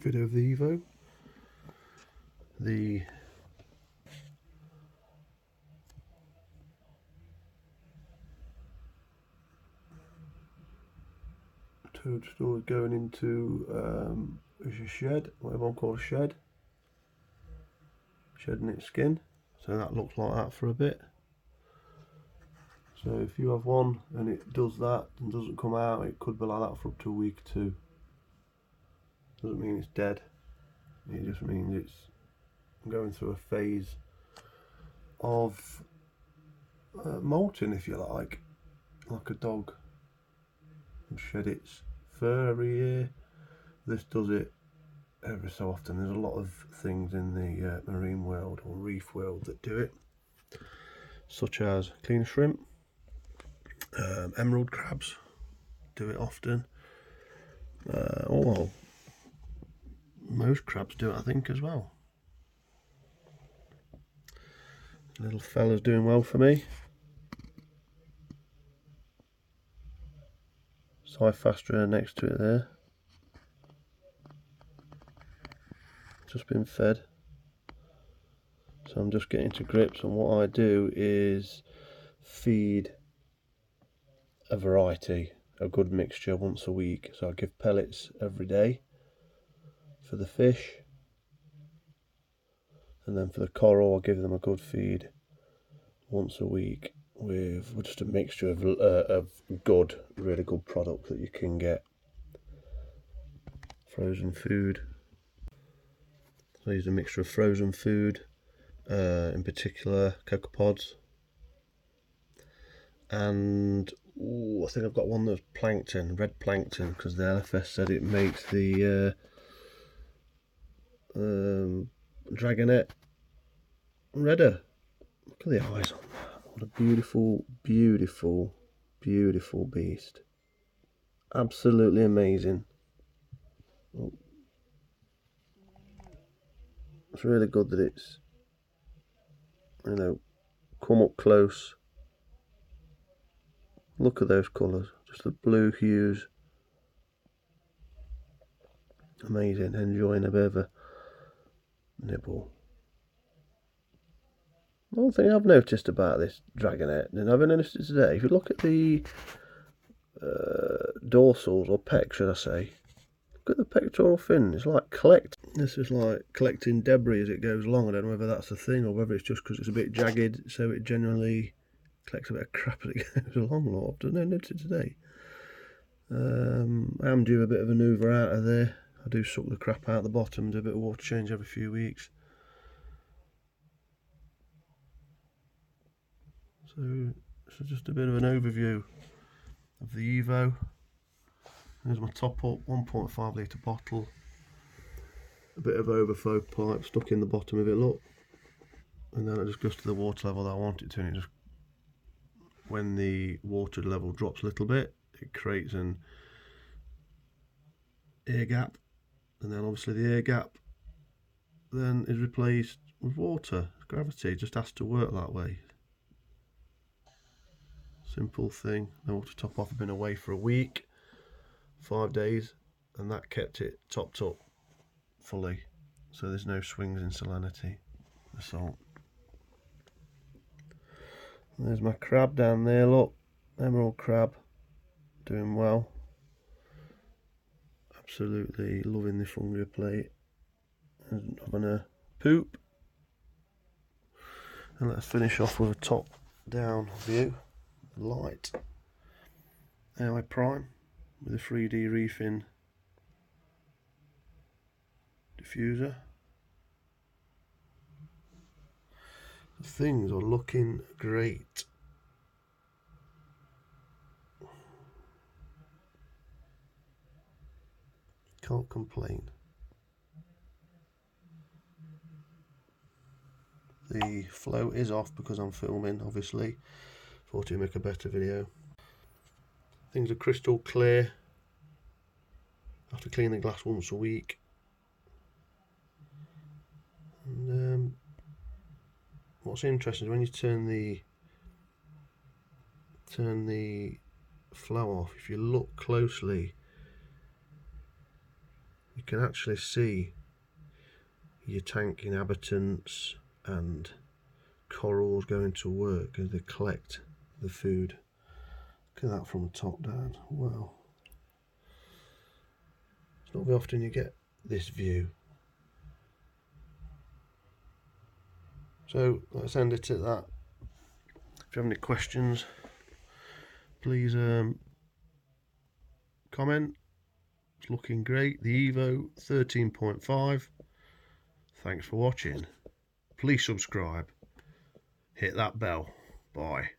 video of the Evo. The Toadstool is going into a shed, what everyone calls shed. Shedding its skin, so that looks like that for a bit. So if you have one and it does that and doesn't come out, it could be like that for up to a week or two. Doesn't mean it's dead, it just means it's going through a phase of molting, if you like a dog would shed its fur every year. This does it every so often. There's a lot of things in the marine world or reef world that do it, such as clean shrimp, emerald crabs do it often. Most crabs do it, I think, as well. Little fella's doing well for me. Cyphastra next to it there. Just been fed. So I'm just getting to grips, and what I do is feed a variety, a good mixture once a week. So I give pellets every day for the fish, and then for the coral I give them a good feed once a week with just a mixture of good, really good product that you can get. Frozen food. So I use a mixture of frozen food, in particular cocoa pods, and I think I've got one that's plankton, red plankton, because the LFS said it makes the Dragonet redder. Look at the eyes on that. What a beautiful, beautiful, beautiful beast. Absolutely amazing. Oh. It's really good that it's, you know, come up close. Look at those colours, just the blue hues. Amazing, enjoying a bit of a nibble. One thing I've noticed about this Dragonet, and I've noticed it today, if you look at the dorsals, or pec should I say, look at the pectoral fin, it's like this is like collecting debris as it goes along. I don't know whether that's the thing or whether it's just because it's a bit jagged, so it generally collects a bit of crap as it goes along. Lord, I've noticed it today. I am due a bit of a hoover out of there. I do suck the crap out the bottom, do a bit of water change every few weeks. So just a bit of an overview of the Evo. There's my top up 1.5 litre bottle. A bit of overflow pipe stuck in the bottom of it, look. And then it just goes to the water level that I want it to, and it just, when the water level drops a little bit, it creates an air gap, and then obviously the air gap then is replaced with water. Gravity just has to work that way. Simple thing. No water top off. I've been away for a week, 5 days, and that kept it topped up fully, so there's no swings in salinity, the salt. And there's my crab down there, look, emerald crab, doing well. Absolutely loving this fungi plate and having a poop. And let's finish off with a top down view, light AI Prime with a 3D reefing diffuser. Things are looking great. Can't complain. The flow is off because I'm filming, obviously. Thought it'd make a better video. Things are crystal clear. I have to clean the glass once a week. And what's interesting is when you turn the flow off, if you look closely, you you can actually see your tank inhabitants and corals going to work as they collect the food. Look at that from the top down. Wow. It's not very often you get this view. So let's end it at that. If you have any questions, please comment. It's looking great. The Evo 13.5. Thanks for watching. Please subscribe. Hit that bell. Bye.